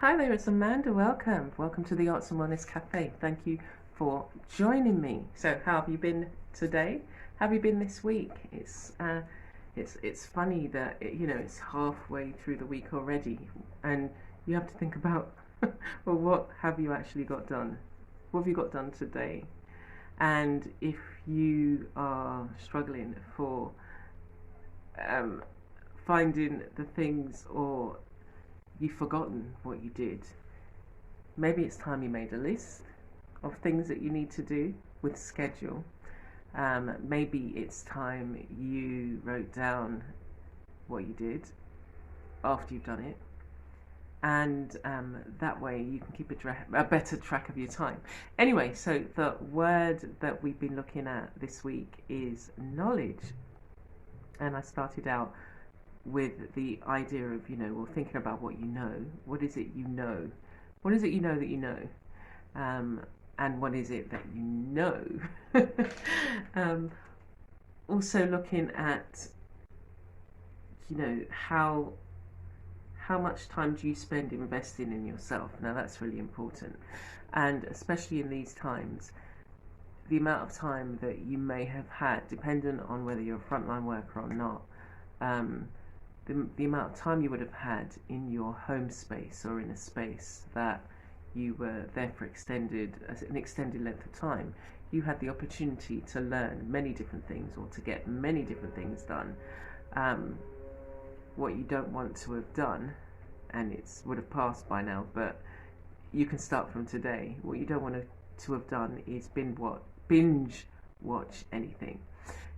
Hi there, it's Amanda. Welcome to the Arts and Wellness Cafe. Thank you for joining me. So, how have you been today? How have you been this week? It's funny that it's halfway through the week already, and you have to think about well, what have you actually got done? What have you got done today? And if you are struggling for um, finding the things, or you've forgotten what you did, maybe it's time you made a list of things that you need to do with schedule. Maybe it's time you wrote down what you did after you've done it, and that way you can keep a better track of your time. Anyway, so the word that we've been looking at this week is knowledge, and I started out with the idea of, well, thinking about what you know. What is it you know? What is it you know that you know? And what is it that you know? um, Also looking at, how much time do you spend investing in yourself? Now that's really important, and especially in these times, the amount of time that you may have had, dependent on whether you're a frontline worker or not. Um, the amount of time you would have had in your home space, or in a space that you were there for an extended length of time, you had the opportunity to learn many different things, or to get many different things done. What you don't want to have done, and it would have passed by now, but you can start from today. What you don't want to have done is binge watch anything.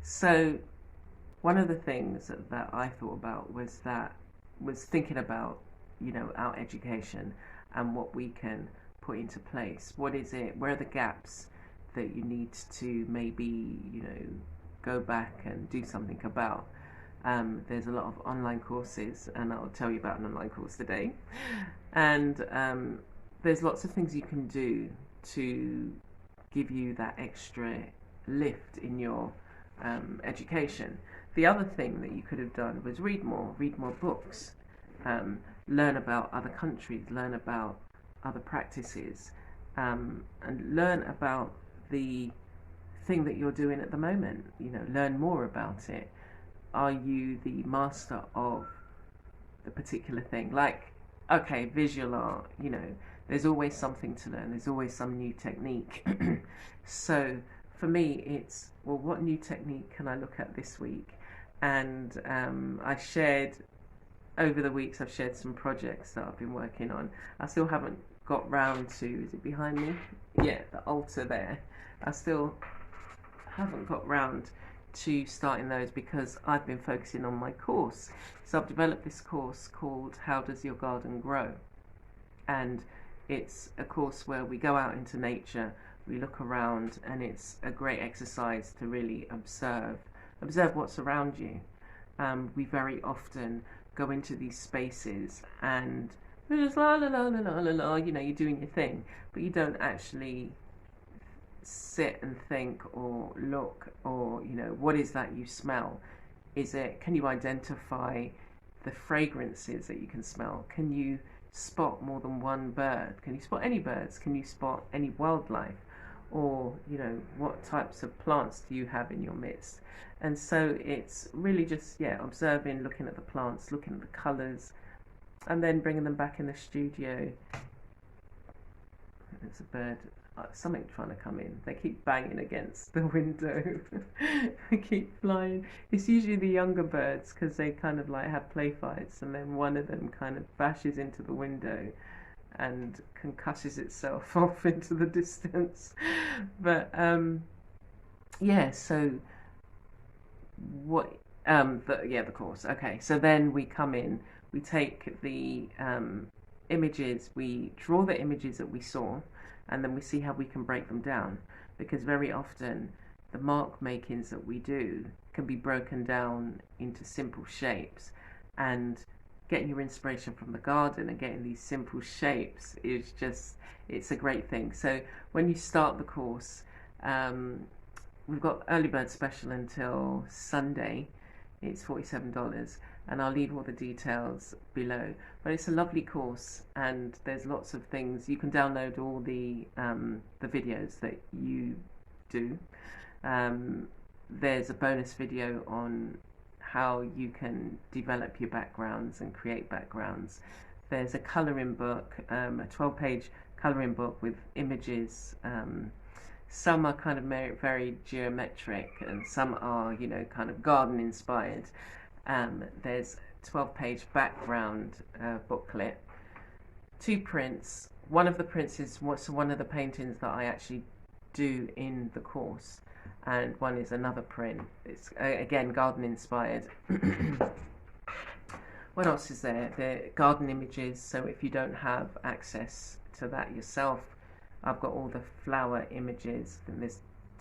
So one of the things that I thought about was thinking about, our education and what we can put into place. What is it? Where are the gaps that you need to maybe, go back and do something about? There's a lot of online courses, and I'll tell you about an online course today. And there's lots of things you can do to give you that extra lift in your education. The other thing that you could have done was read more books, learn about other countries, learn about other practices, and learn about the thing that you're doing at the moment. Learn more about it. Are you the master of the particular thing? Like, okay, visual art, there's always something to learn, there's always some new technique. So for me, it's, well, what new technique can I look at this week? And over the weeks, I've shared some projects that I've been working on. I still haven't got round to, is it behind me? Yeah, the altar there. I still haven't got round to starting those, because I've been focusing on my course. So I've developed this course called How Does Your Garden Grow? And it's a course where we go out into nature, we look around, and it's a great exercise to really observe what's around you. We very often go into these spaces and we're just la la la la la la la, you're doing your thing, but you don't actually sit and think or look, or what is that you smell? Can you identify the fragrances that you can smell? Can you spot more than one bird? Can you spot any birds? Can you spot any wildlife? Or what types of plants do you have in your midst? And so it's really just, observing, looking at the plants, looking at the colours, and then bringing them back in the studio. There's a bird, something trying to come in. They keep banging against the window. They keep flying. It's usually the younger birds, because they kind of like have play fights, and then one of them kind of bashes into the window and concusses itself off into the distance. But so what? The course. Okay, so then we come in, we take the images, we draw the images that we saw, and then we see how we can break them down, because very often the mark makings that we do can be broken down into simple shapes, and getting your inspiration from the garden and getting these simple shapes is just, it's a great thing. So when you start the course, we've got early bird special until Sunday. It's $47, and I'll leave all the details below. But it's a lovely course, and there's lots of things. You can download all the videos that you do. There's a bonus video on how you can develop your backgrounds and create backgrounds. There's a colouring book, a 12-page colouring book with images. Some are kind of very geometric, and some are, you know, kind of garden inspired. There's a 12-page background booklet, 2 prints. One of the prints is one of the paintings that I actually do in the course, and one is another print. It's again garden inspired. What else is there? The garden images, so if you don't have access to that yourself, I've got all the flower images, and there's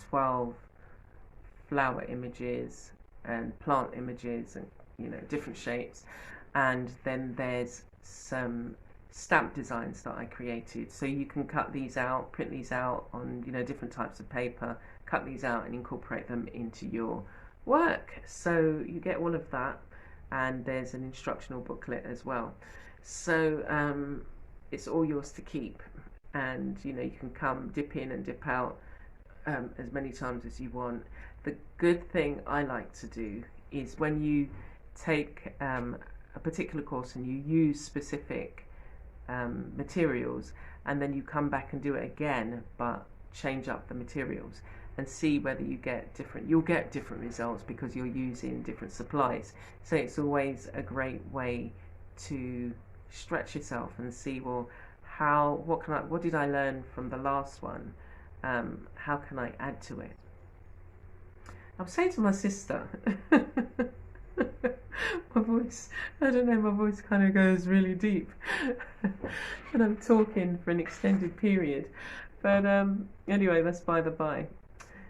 12 flower images and plant images, and, you know, different shapes. And then there's some stamp designs that I created, so you can cut these out, print these out on, you know, different types of paper, cut these out and incorporate them into your work. So you get all of that, and there's an instructional booklet as well. So it's all yours to keep, and, you know, you can come dip in and dip out as many times as you want. The good thing I like to do is when you take a particular course and you use specific materials, and then you come back and do it again but change up the materials and see whether you'll get different results because you're using different supplies. So it's always a great way to stretch yourself and see, well, what did I learn from the last one? How can I add to it? I was saying to my sister, my voice, I don't know, my voice kind of goes really deep when I'm talking for an extended period. But anyway, that's by the by.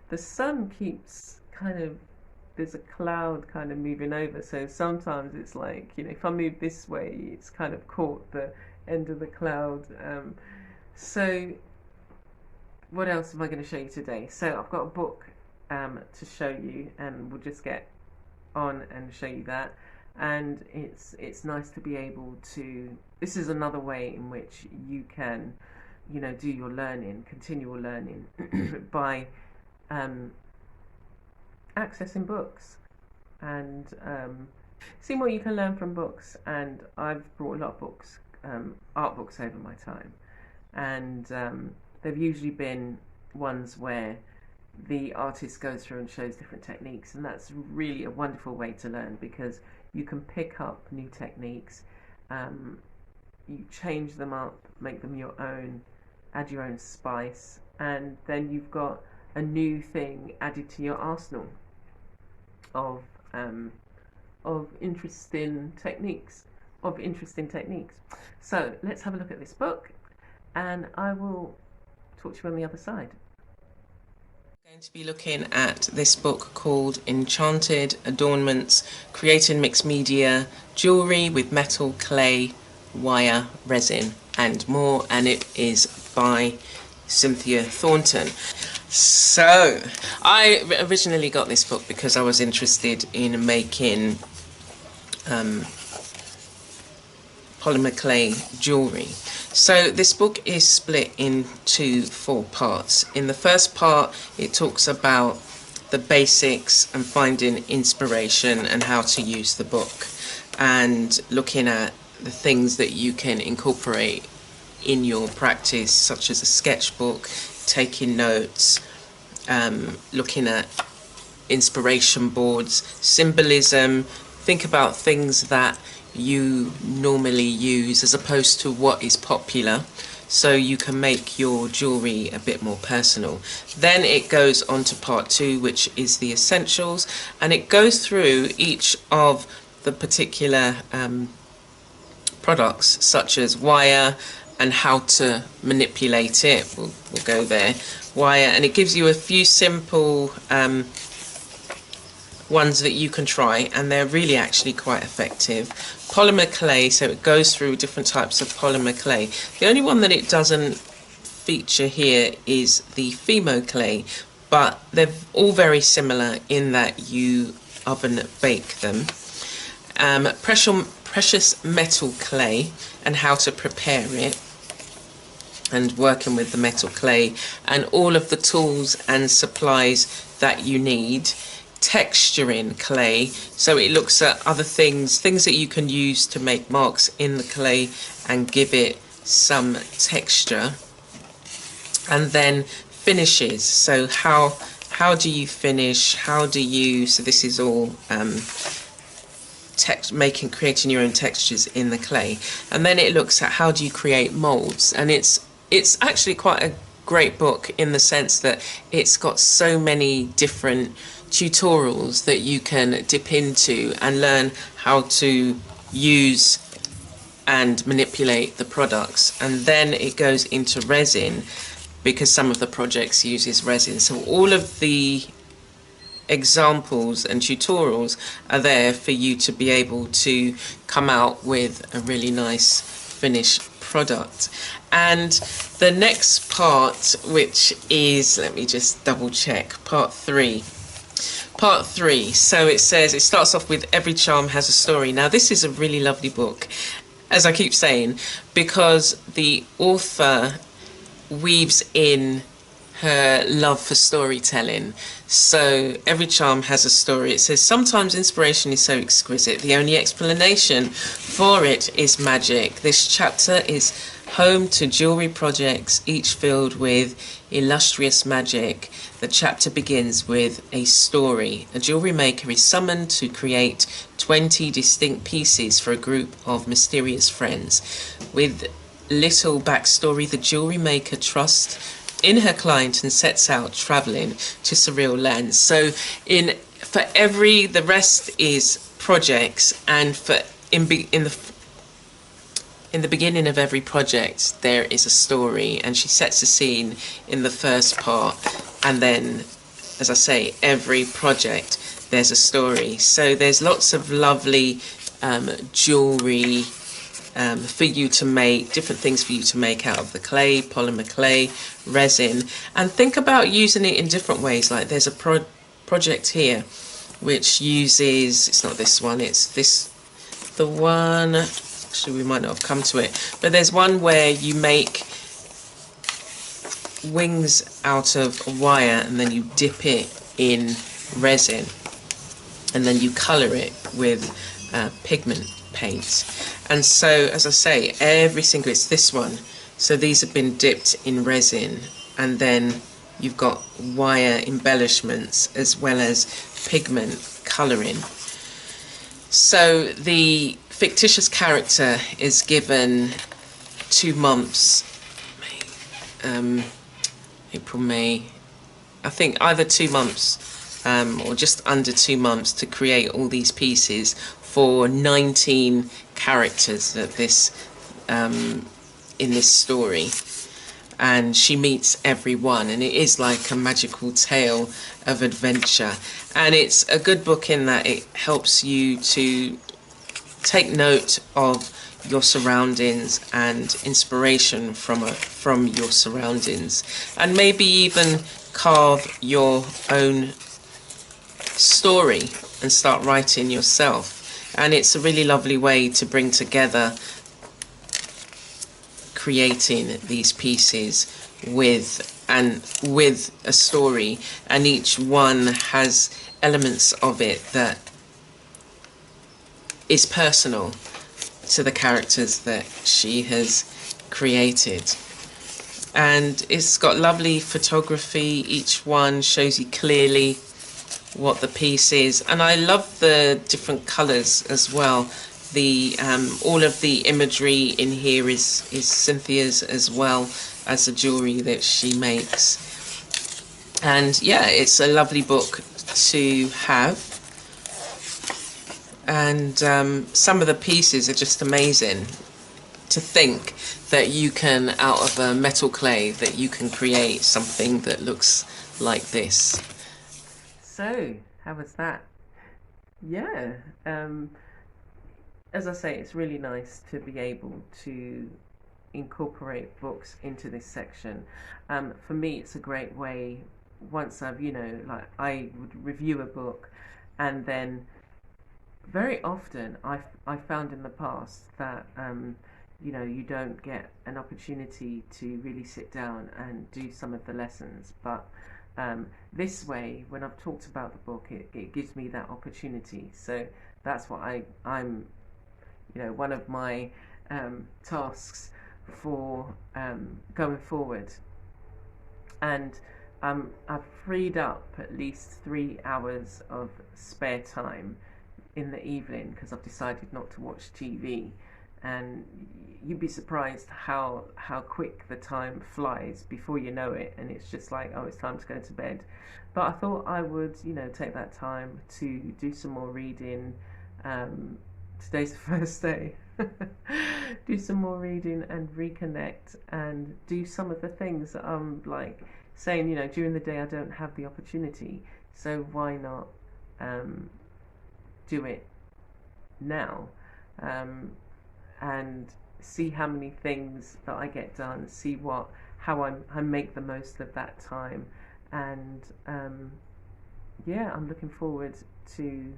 The sun keeps there's a cloud kind of moving over, so sometimes it's like, you know, if I move this way, it's kind of caught the end of the cloud. So what else am I going to show you today? So I've got a book to show you, and we'll just get on and show you that. And it's nice to be able to, this is another way in which you can, you know, do your learning, continual learning by accessing books and seeing what you can learn from books. And I've brought a lot of books, art books over my time, and they've usually been ones where the artist goes through and shows different techniques, and that's really a wonderful way to learn, because you can pick up new techniques, you change them up, make them your own, add your own spice, and then you've got a new thing added to your arsenal of interesting techniques. So let's have a look at this book, and I will talk to you on the other side. I'm going to be looking at this book called Enchanted, Adornments, Creating Mixed Media Jewellery with Metal, Clay, Wire, Resin and More, and it is by Cynthia Thornton. So I originally got this book because I was interested in making polymer clay jewellery. So this book is split into 4 parts. In the first part, it talks about the basics and finding inspiration and how to use the book, and looking at the things that you can incorporate in your practice, such as a sketchbook, taking notes, looking at inspiration boards, symbolism, think about things that you normally use as opposed to what is popular, so you can make your jewellery a bit more personal. Then it goes on to part 2, which is the essentials, and it goes through each of the particular products, such as wire and how to manipulate it. We'll go there. Wire, and it gives you a few simple ones that you can try, and they're really actually quite effective. Polymer clay, so it goes through different types of polymer clay. The only one that it doesn't feature here is the Fimo clay, but they're all very similar in that you oven bake them. precious metal clay and how to prepare it, and working with the metal clay and all of the tools and supplies that you need. Texturing clay, so it looks at other things that you can use to make marks in the clay and give it some texture. And then finishes, so how do you finish, so this is all creating your own textures in the clay. And then it looks at how do you create molds, and it's actually quite a great book in the sense that it's got so many different tutorials that you can dip into and learn how to use and manipulate the products. And then it goes into resin, because some of the projects uses resin, so all of the examples and tutorials are there for you to be able to come out with a really nice finished product. And the next part, which is, let me just double check, part three, so it says, it starts off with every charm has a story. Now this is a really lovely book, as I keep saying, because the author weaves in her love for storytelling. So every charm has a story. It says, sometimes inspiration is so exquisite, the only explanation for it is magic. This chapter is home to jewelry projects, each filled with illustrious magic. The chapter begins with a story. A jewelry maker is summoned to create 20 distinct pieces for a group of mysterious friends. With little backstory, the jewelry maker trusts in her client and sets out traveling to surreal lands. So the rest is projects, and in the beginning of every project there is a story, and she sets a scene in the first part, and then, as I say, every project there's a story. So there's lots of lovely jewelry for you to make, different things for you to make out of the clay, polymer clay, resin, and think about using it in different ways. Like there's a project here which uses, it's not this one, it's the one, actually we might not have come to it, but there's one where you make wings out of wire and then you dip it in resin and then you colour it with pigment paint. And so, as I say, it's this one, so these have been dipped in resin, and then you've got wire embellishments as well as pigment colouring. So the fictitious character is given 2 months, April, May, I think either 2 months or just under 2 months to create all these pieces for 19 characters that in this story, and she meets everyone, and it is like a magical tale of adventure. And it's a good book in that it helps you to take note of your surroundings and inspiration from your surroundings, and maybe even carve your own story and start writing yourself. And it's a really lovely way to bring together creating these pieces with a story, and each one has elements of it that is personal to the characters that she has created. And it's got lovely photography. Each one shows you clearly what the piece is, and I love the different colours as well. The all of the imagery in here is Cynthia's, as well as the jewellery that she makes. And yeah, it's a lovely book to have, and some of the pieces are just amazing. To think that you can, out of a metal clay, that you can create something that looks like this. So, how was that? Yeah, as I say, it's really nice to be able to incorporate books into this section. For me, it's a great way, once I've, like I would review a book and then very often I found in the past that you don't get an opportunity to really sit down and do some of the lessons, but this way, when I've talked about the book, it gives me that opportunity. So that's what I'm one of my tasks for going forward. And I've freed up at least 3 hours of spare time in the evening because I've decided not to watch TV. And you'd be surprised how quick the time flies before you know it, and it's just like, oh, it's time to go to bed. But I thought I would take that time to do some more reading. Today's the first day. Do some more reading and reconnect and do some of the things that I'm like saying, during the day I don't have the opportunity, so why not do it now, and see how many things that I get done, see how I make the most of that time. And I'm looking forward to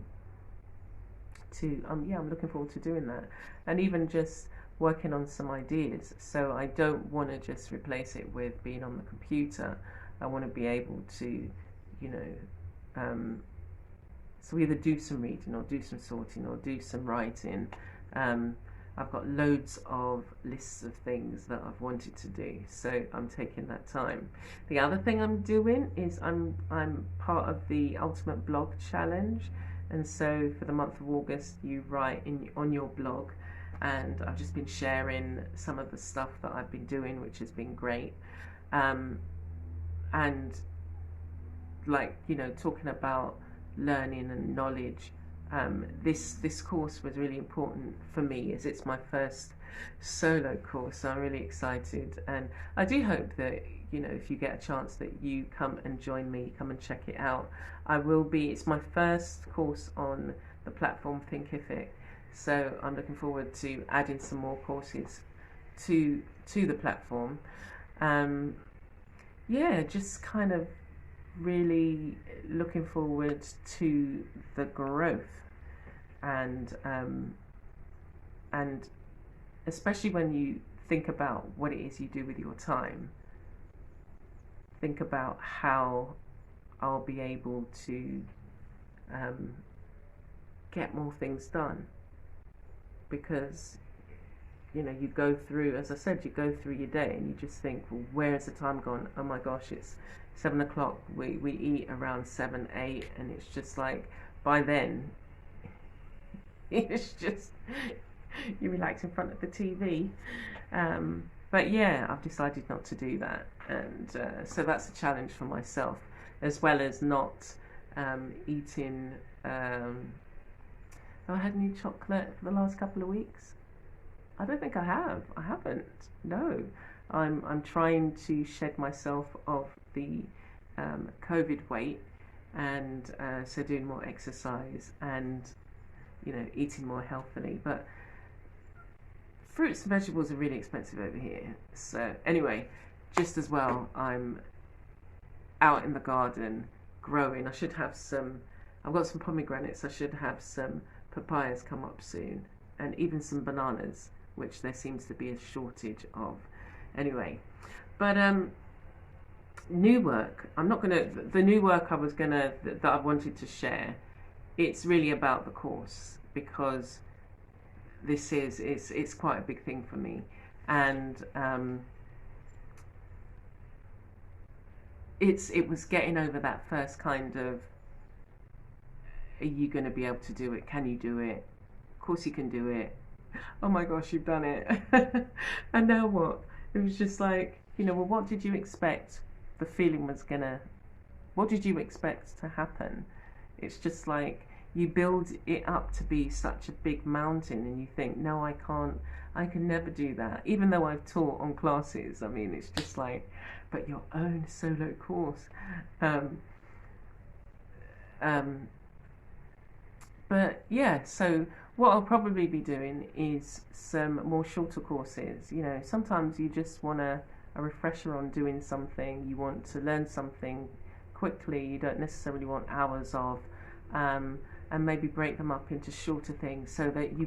I'm looking forward to doing that, and even just working on some ideas. So I don't want to just replace it with being on the computer. I want to be able to so either do some reading or do some sorting or do some writing. I've got loads of lists of things that I've wanted to do, so I'm taking that time. The other thing I'm doing is I'm part of the Ultimate Blog Challenge, and so for the month of August you write on your blog, and I've just been sharing some of the stuff that I've been doing, which has been great, and talking about learning and knowledge. This course was really important for me as it's my first solo course, so I'm really excited, and I do hope that if you get a chance that you come and join me, come and check it out. It's my first course on the platform Thinkific, so I'm looking forward to adding some more courses to the platform. Just kind of really looking forward to the growth, and especially when you think about what it is you do with your time, think about how I'll be able to get more things done, because you go through, as I said, you go through your day and you just think, well, where has the time gone? Oh my gosh, it's 7 o'clock. We eat around 7, 8, and it's just like, by then it's just you relax in front of the TV. But yeah, I've decided not to do that, and so that's a challenge for myself, as well as not eating. Have I had any chocolate for the last couple of weeks? I don't think I have. I haven't. No, I'm trying to shed myself of the COVID weight, and so doing more exercise and eating more healthily. But fruits and vegetables are really expensive over here. So anyway, just as well, I'm out in the garden growing. I've got some pomegranates. I should have some papayas come up soon, and even some bananas, which there seems to be a shortage of. Anyway, but new work. The new work that I wanted to share. It's really about the course, because it's quite a big thing for me, and it was getting over that first kind of, are you going to be able to do it? Can you do it? Of course you can do it. Oh my gosh, you've done it. And now what? It was just like, well, what did you expect the feeling was what did you expect to happen? It's just like, you build it up to be such a big mountain, and you think, no, I can never do that, even though I've taught on classes. I mean, it's just like, but your own solo course. But yeah, so what I'll probably be doing is some more shorter courses. Sometimes you just want a refresher on doing something. You want to learn something quickly. You don't necessarily want hours of. and maybe break them up into shorter things so that you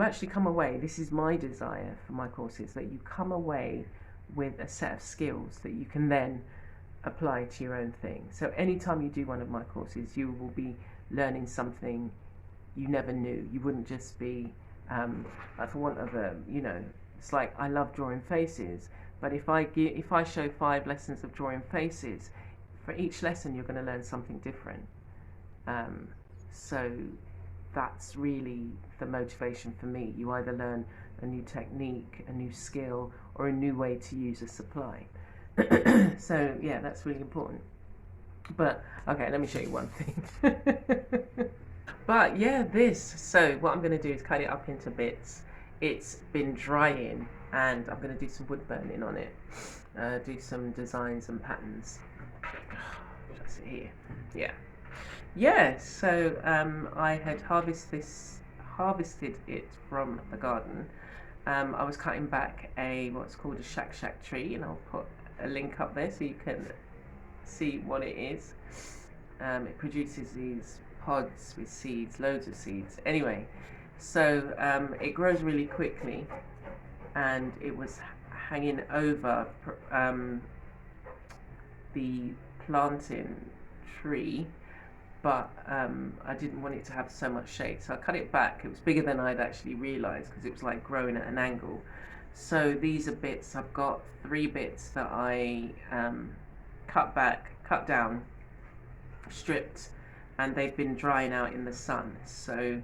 actually come away, this is my desire for my courses, that you come away with a set of skills that you can then apply to your own thing. So anytime you do one of my courses, you will be learning something you never knew. You wouldn't just be, like, for want of a, it's like, I love drawing faces, but if I show 5 lessons of drawing faces, for each lesson you're going to learn something different. So that's really the motivation for me. You either learn a new technique, a new skill, or a new way to use a supply. So yeah, that's really important. But okay, let me show you one thing. But yeah, so what I'm going to do is cut it up into bits. It's been drying, and I'm going to do some wood burning on it, do some designs and patterns. That's it here. Yeah, so I had harvested it from the garden. I was cutting back what's called a shack tree, and I'll put a link up there so you can see what it is. It produces these pods with seeds, loads of seeds. Anyway, so it grows really quickly, and it was hanging over the planting tree, but I didn't want it to have so much shade, so I cut it back. It was bigger than I'd actually realised because it was like growing at an angle. So these are bits. I've got 3 bits that I cut down, stripped, and they've been drying out in the sun. So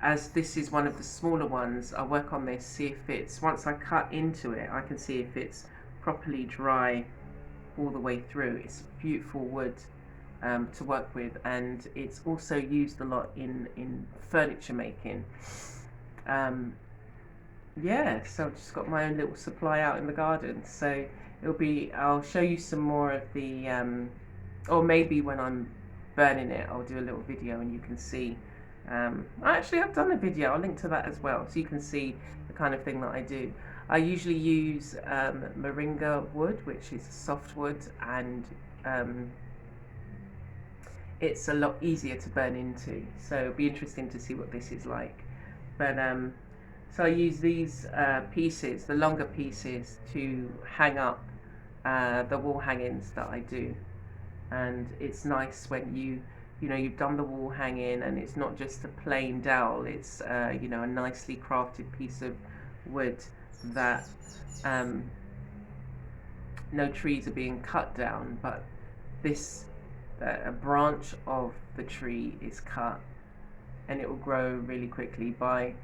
as this is one of the smaller ones, I'll work on this, see if once I cut into it, I can see if it's properly dry all the way through. It's beautiful wood to work with, and it's also used a lot in furniture making. Yeah, so I've just got my own little supply out in the garden. So I'll show you some more of the, or maybe when I'm burning it, I'll do a little video and you can see. Actually, I've done a video, I'll link to that as well, so you can see the kind of thing that I do. I usually use moringa wood, which is soft wood, and it's a lot easier to burn into. So it'll be interesting to see what this is like. But so I use these pieces, the longer pieces, to hang up the wall hangings that I do. And it's nice when you've done the wall hanging, and it's not just a plain dowel, it's a nicely crafted piece of wood that no trees are being cut down, but a branch of the tree is cut, and it will grow really quickly. By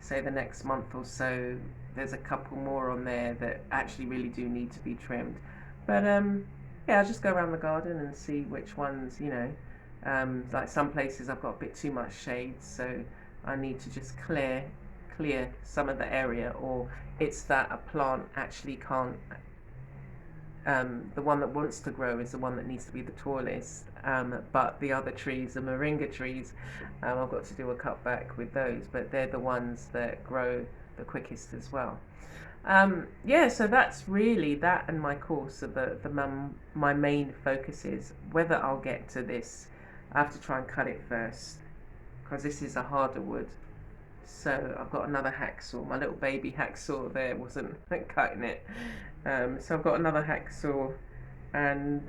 say the next month or so, there's a couple more on there that actually really do need to be trimmed. But yeah, I'll just go around the garden and see which ones, like some places I've got a bit too much shade, so I need to just clear some of the area, or it's that a plant actually can't, the one that wants to grow is the one that needs to be the tallest, but the other trees, the moringa trees, I've got to do a cutback with those, but they're the ones that grow the quickest as well. Yeah, so that's really that, and my course are my main focuses. Whether I'll get to this, I have to try and cut it first, because this is a harder wood. So I've got another hacksaw. My little baby hacksaw there wasn't cutting it. So I've got another hacksaw, and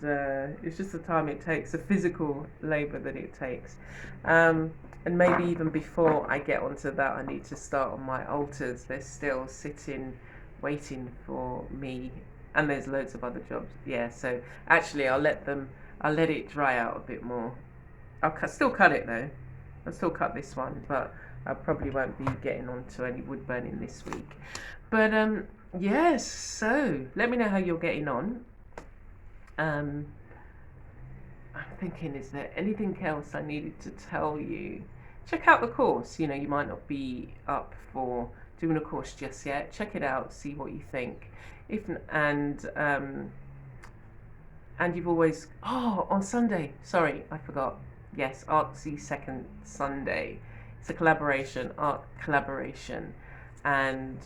it's just the time it takes, the physical labour that it takes. And maybe even before I get onto that, I need to start on my altars. They're still sitting, waiting for me, and there's loads of other jobs. Yeah, so actually I'll let it dry out a bit more. I'll still cut it though. I'll still cut this one, but I probably won't be getting onto any wood burning this week. But yes, so let me know how you're getting on. I'm thinking, is there anything else I needed to tell you? Check out the course. You might not be up for doing a course just yet. Check it out, see what you think. And you've always, on Sunday, sorry, I forgot. Yes, Artsy second Sunday. It's a art collaboration, and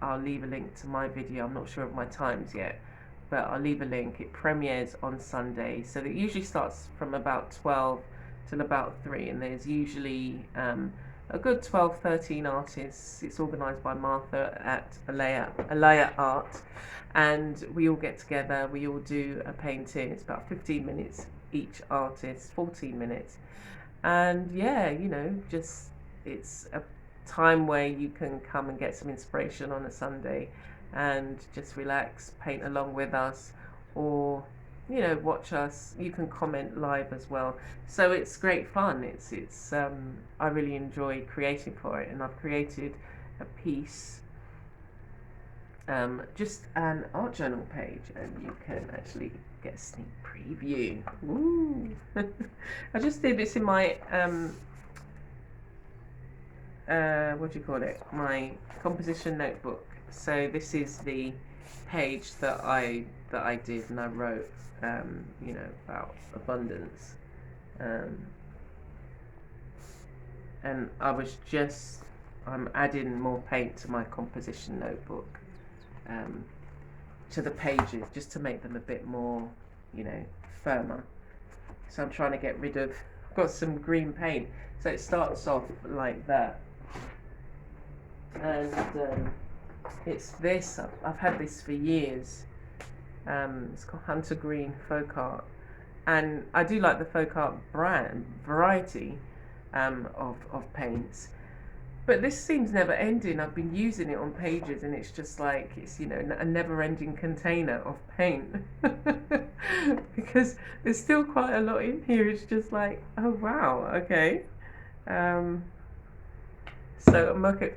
I'll leave a link to my video. I'm not sure of my times yet, but I'll leave a link. It premieres on Sunday, so it usually starts from about 12 till about 3, and there's usually a good 12, 13 artists. It's organised by Martha at Alaya Art, and we all get together, we all do a painting. It's about 15 minutes each artist, 14 minutes, and yeah, you know, just it's a time where you can come and get some inspiration on a Sunday and just relax, paint along with us, or you know, watch us. You can comment live as well, so it's great fun. It's I really enjoy creating for it, and I've created a piece, just an art journal page, and you can actually get a sneak preview. Ooh. I just did this in my what do you call it, my composition notebook. So this is the page that I did, and I wrote you know, about abundance, and I'm adding more paint to my composition notebook, to the pages, just to make them a bit more, you know, firmer. So I'm trying to get rid of, I've got some green paint, so it starts off like that, and it's this, I've had this for years. It's called Hunter Green Folk Art, and I do like the folk art brand variety of paints, but this seems never ending. I've been using it on pages, and it's just like, it's, you know, a never ending container of paint because there's still quite a lot in here. It's just like, oh wow, okay. So look at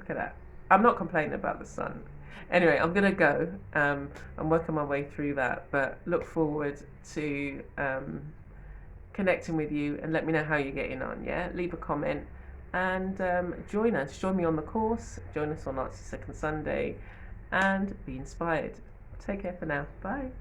that. I'm not complaining about the sun. Anyway, I'm gonna go. I'm working my way through that, but look forward to connecting with you, and let me know how you're getting on. Yeah, leave a comment, and join me on the course, join us on Artsy Second Sunday, and be inspired. Take care for now. Bye.